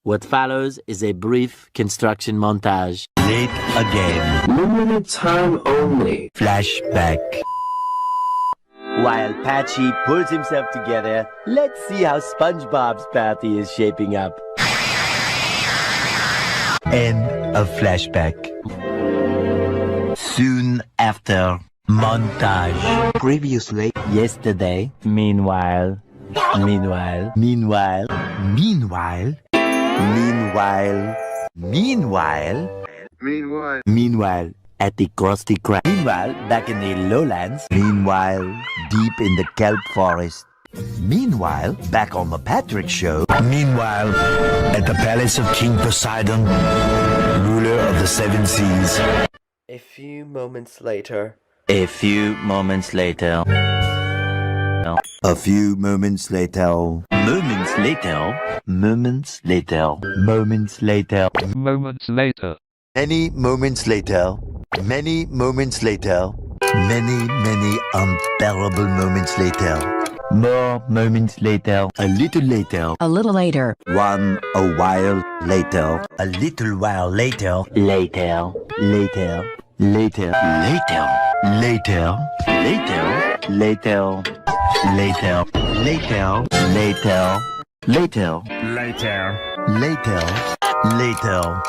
What follows is a brief construction montage. Late again. Limited time only. Flashback. While Patchy pulls himself together, let's see how SpongeBob's party is shaping up. End of flashback. Soon after, montage. Previously, yesterday, meanwhile, Meanwhile, meanwhile, at the Krusty Krab. meanwhile, back in the lowlands. Meanwhile, deep in the kelp forest. Meanwhile, back on the Patrick Show. Meanwhile, at the palace of King Poseidon, ruler of the seven seas. A few moments later. A few moments later. A few moments later. Moments later. Moments later. Moments later. Moments later. Many moments later. Many moments later. Many unbearable moments later. More moments later. A little later. A little later. A while later. A little while later. Later, later, Later. Later. Later. Later. Later. Later. Later. Later. Later. Later. Later. Later.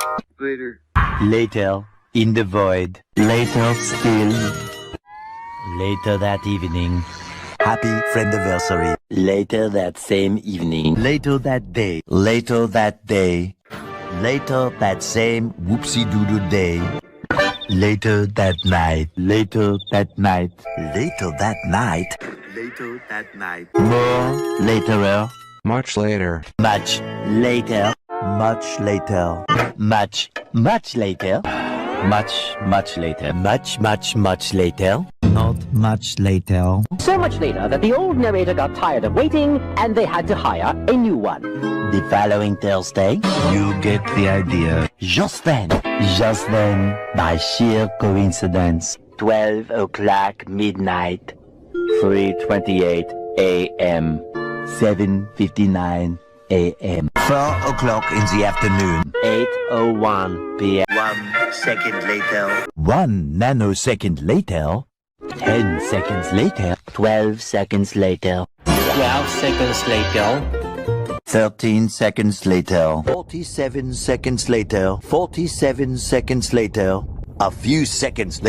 Later. In the void. Later still. Later that evening. Happy friendiversary. later that same evening. Later that day. Later that day. Later that same whoopsie-doodle day. Later that night. Later that night. Later that night. Later that night. More laterer. Much later. Much later. Much later. Much later. Much later. Much later. Not much later. So much later that the old narrator got tired of waiting and they had to hire a new one. The following Thursday, you get the idea. Just then, by sheer coincidence, 12 o'clock midnight, 3:28 a.m., 7:59 a.m., 4 o'clock in the afternoon, 8:01 p.m. 1 second later, 1 nanosecond later, 10 seconds later, 12 seconds later. 12 seconds later. 13 seconds later, 47 seconds later, 47 seconds later, a few seconds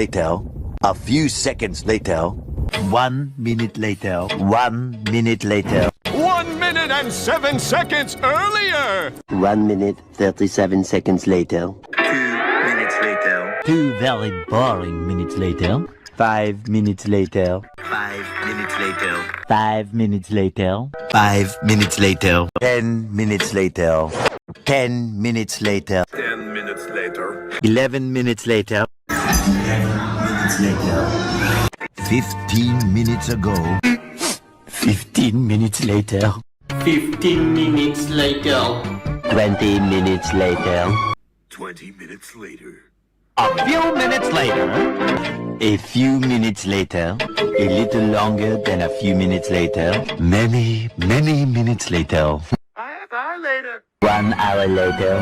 later, 1 minute later, 1 minute later, 1 minute and 7 seconds earlier! 1 minute, 37 seconds later. 2 minutes later, 2 very boring minutes later, 5 minutes later, 5 minutes later, 5 minutes later, 5 minutes later, 10 minutes later, 10 minutes later, 10 minutes later. 11 minutes later, 11 minutes later, 15 minutes ago, 15 minutes later, 15 minutes later. 20 minutes later. 20 minutes later. a few minutes later, a few minutes later, a little longer than a few minutes later, many minutes later. 1 hour later,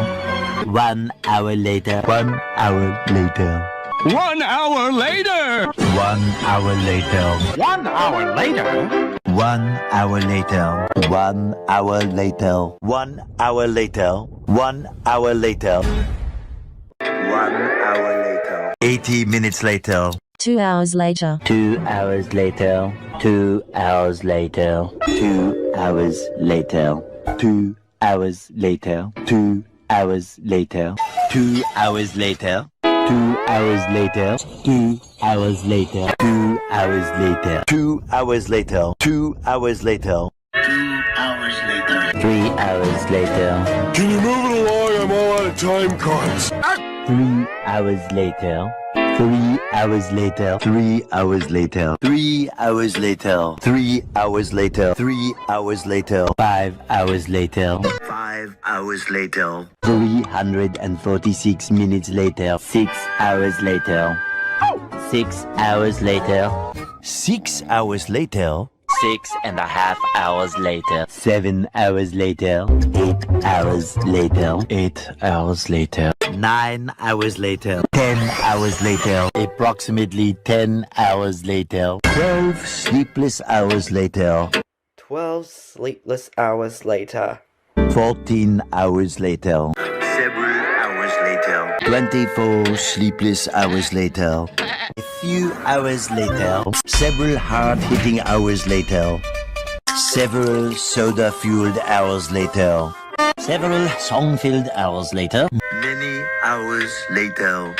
1 hour later, 1 hour later, 1 hour later! 1 hour later, 1 hour later! 1 hour later, 1 hour later, 1 hour later, 1 hour later, 1 hour later, 80 minutes later, 2 hours later. 2 hours later. 2 hours later. 2 hours later. 2 Hours later. 2 Hours later. 2 hours later, 2 hours later. 2 hours later. 2 hours later, 2 hours later, 2 hours later, 3 hours later. Can you move it along? I'm all out of time cards. 3 hours later. 3 hours later, 3 hours later, 3 hours later, 3 hours later, 3 hours later, 5 hours later. 5 hours later, 346 minutes later. 6 hours later. 6 hours later. 6 hours later, 6.5 hours later. 7 hours later. 8 hours later. 8 hours later. 9 hours later. 10 hours later. Approximately 10 hours later. 12 sleepless hours later. 12 sleepless hours later. 14 hours later. Several hours later. 24 sleepless hours later. A few hours later. Several hard-hitting hours later. Several soda-fueled hours later. Several song-filled hours later. Many hours later.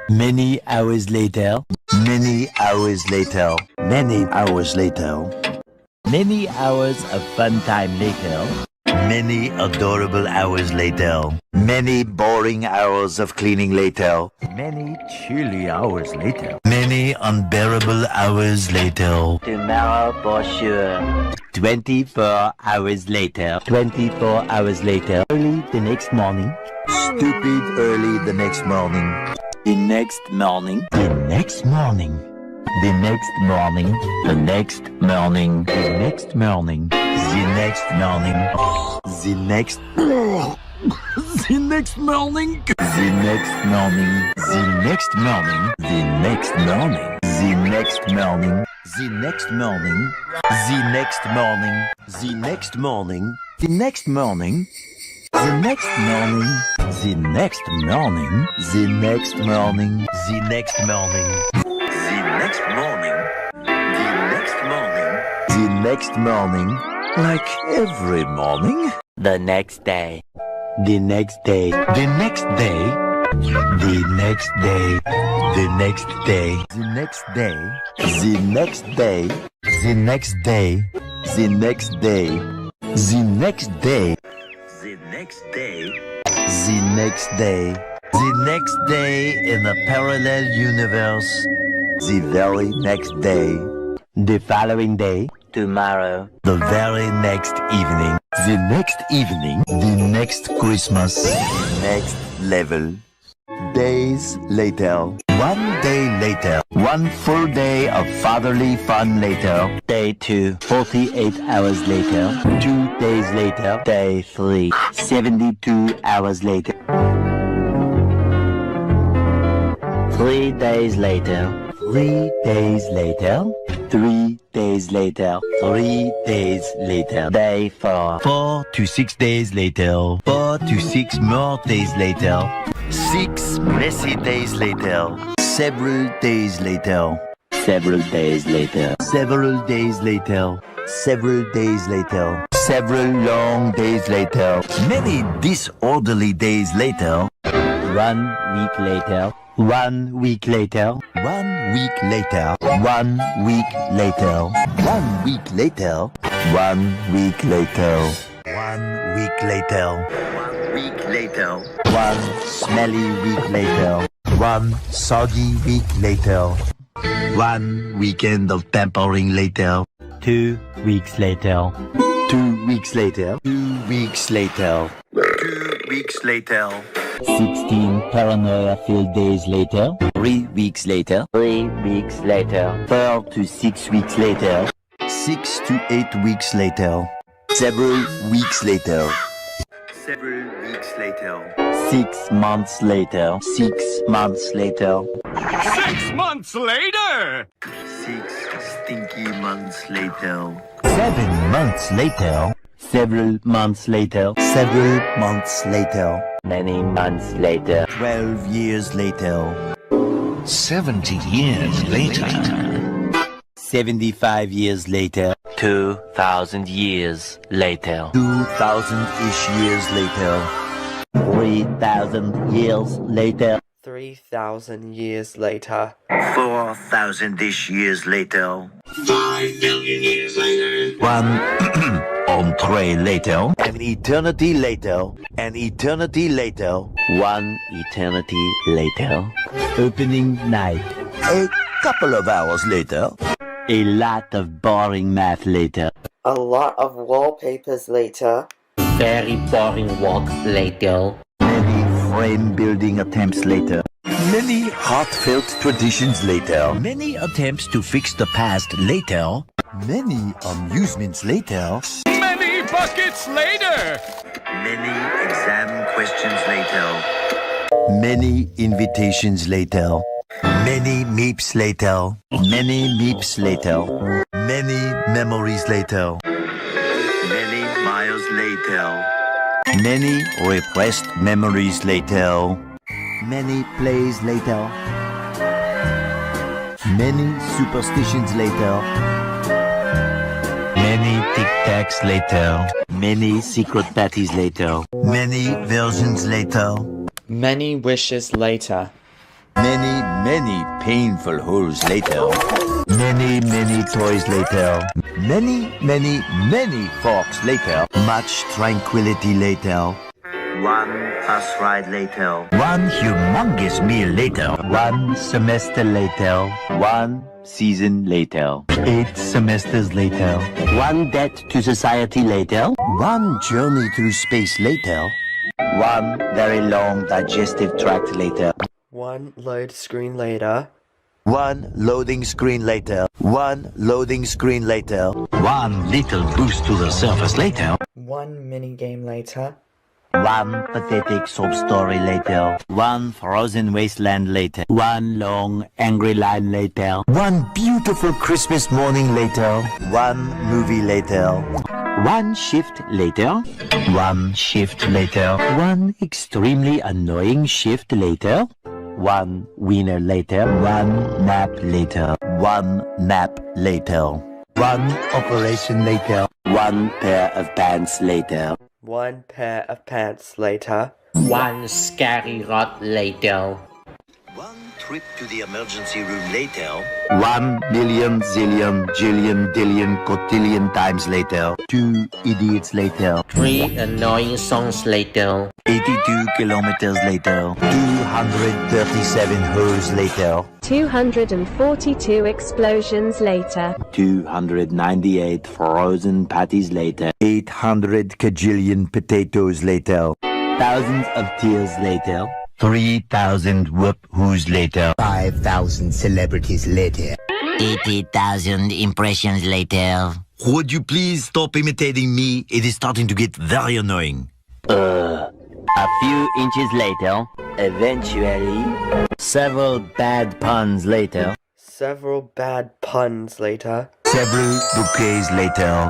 Many hours later. Many hours later. Many hours later. Many hours of fun time later. Many adorable hours later. Many boring hours of cleaning later. Many chilly hours later. Many unbearable hours later. Tomorrow for sure. 24 hours later. 24 hours later. Early the next morning. Stupid early the next morning. The next morning. The next morning. The next morning. The next morning. The next morning. The next morning. The next the next morning. The next morning. The next morning. The next morning. The next morning. The next morning. The next morning. The next morning. The next morning. The next morning. The next morning. The next morning. The next morning. The next morning. The next morning. The next morning. Like every morning. The next day. The next day. The next day. The next day. The next day. The next day. The next day. The next day. The next day. The next day. The next day. The next day. The next day in a parallel universe. The very next day. The following day. Tomorrow. The very next evening. The next evening. The next Christmas. Next level. Days later. 1 day later. 1 full day of fatherly fun later. Day 2. 48 hours later. 2 days later. Day 3. 72 hours later. 3 days later. 3 days later. 3 days later. 3 days later. Day 4. 4 to 6 days later. 4 to 6 more days later. 6 messy days later. Several days later. Several days later. Several days later. Several days later. Several long days later. Many disorderly days later. 1 week later. 1 week later. 1 week later. 1 week later. 1 week later. 1 week later. 1 week later. 1 week later. 1 smelly week later. 1 soggy week later. 1 weekend of pampering later. 2 weeks later. 2 weeks later. 2 weeks later. 2 weeks later. 16 paranoia-filled days later. 3 weeks later. 3 weeks later. 4 to 6 weeks later. 6 to 8 weeks later. Several weeks later. Several weeks later. 6 months later. 6 months later. 6 months later! 6 stinky months later. 7 months later. Several months later. Several months later. Many months later. 12 years later. 70 years later. 75 years later. 2,000 years later. 2,000-ish years later. 3,000 years later. 3,000 years later. 4,000-ish years later. 5 billion years later. 1 entree later. An eternity later. An eternity later. 1 eternity later. Opening night. A couple of hours later. A lot of boring math later. A lot of wallpapers later. Very boring walk later. Many frame building attempts later. Many heartfelt traditions later. Many attempts to fix the past later. Many amusements later. Many buckets later. Many exam questions later. Many invitations later. Many meeps later. Many meeps later. Many memories later. Many miles later. Many repressed memories later. Many plays later. Many superstitions later. Many tic-tacs later. Many secret parties later. Many versions later. Many wishes later. Many painful holes later. Many toys later. Many forks later. Much tranquility later. One bus ride later. One humongous meal later. One semester later. One season later. 8 semesters later. One debt to society later. One journey through space later. One very long digestive tract later. One load screen later. One loading screen later. One loading screen later. One little boost to the surface later. One mini game later. One pathetic sob story later. One frozen wasteland later. One long angry line later. One beautiful Christmas morning later. One movie later. One shift later. One shift later. One extremely annoying shift later. One winner later. One nap later. One nap later. One operation later. One pair of pants later. One pair of pants later. One scary rot later. One trip to the emergency room later. 1 million zillion jillion dillion cotillion times later. 2 idiots later. 3 annoying songs later. 82 kilometers later. 237 holes later. 242 explosions later. 298 frozen patties later. 800 kajillion potatoes later. Thousands of tears later. 3,000 whoop-whoos later. 5,000 celebrities later. 80,000 impressions later. Would you please stop imitating me? It is starting to get very annoying. A few inches later. Eventually. Several bad puns later. Several bad puns later. Several bouquets later.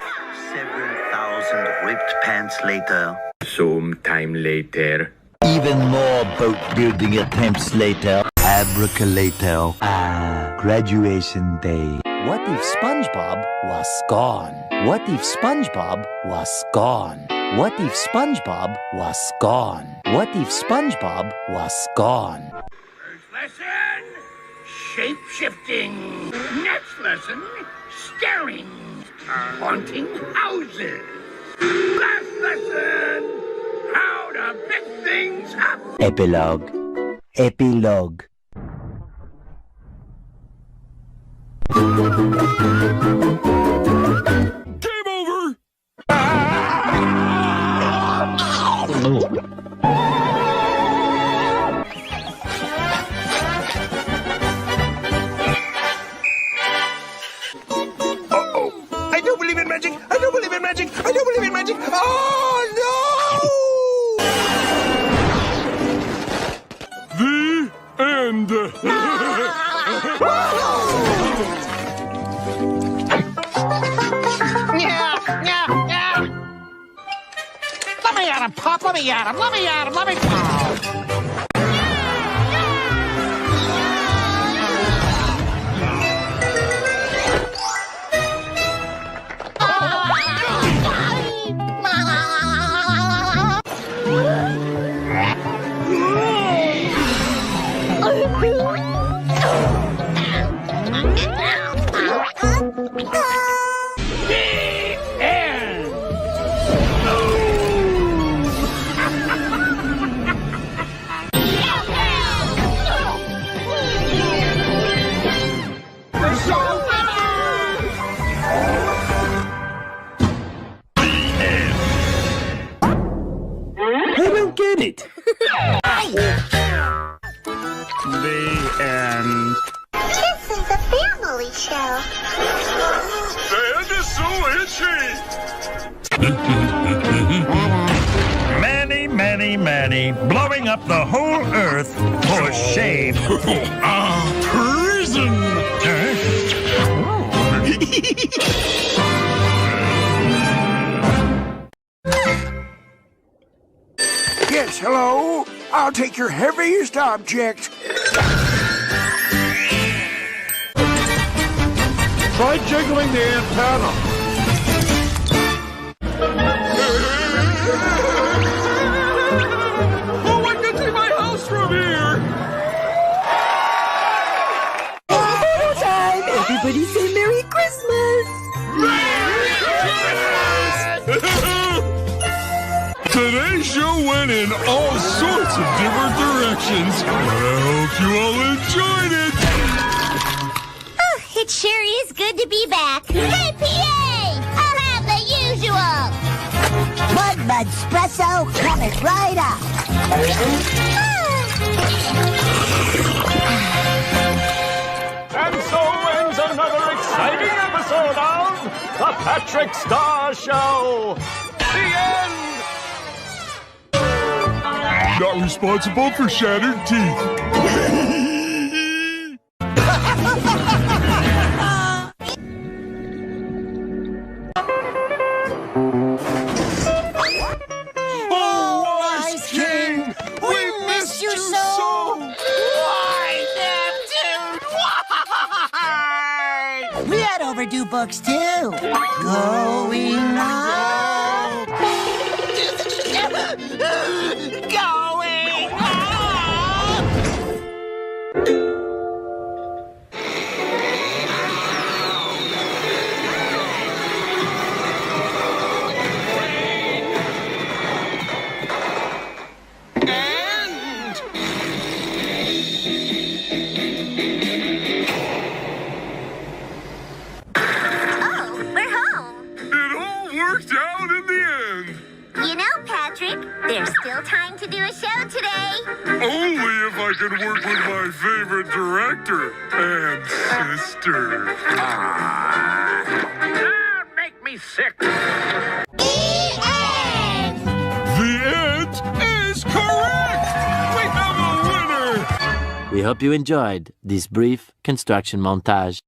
Several thousand ripped pants later. Some time later. Even more boat building attempts later. Abracalater. Graduation day. What if SpongeBob was gone? What if SpongeBob was gone? What if SpongeBob was gone? What if SpongeBob was gone? First lesson, shape-shifting. Next lesson, staring. Haunting houses. Last lesson, how to pick things up. Epilogue. Epilogue. Game over. I don't believe in magic. I don't believe in magic. I don't believe in magic. Oh, The end. Let me at him, Pop. Let me at him. Let me at him. Let me. I don't get it. The end. This is a family show. That is so itchy. Many, blowing up the whole earth for shame. Prison. Yes, hello? I'll take your heaviest object. Try jiggling the antenna. Oh, I can see my house from here. Time! Everybody say Merry Christmas! Today's show went in all sorts of different directions. I hope you all enjoyed it. It sure is good to be back. Hey, PA! I'll have the usual. Mud espresso coming right up. And so ends another exciting episode of The Patrick Star Show. The end. Not responsible for shattered teeth. We had overdue books too. Going up. Going up. There's still time to do a show today. Only if I can work with my favorite director and sister. Make me sick. The end! The end is correct! We have a winner! We hope you enjoyed this brief construction montage.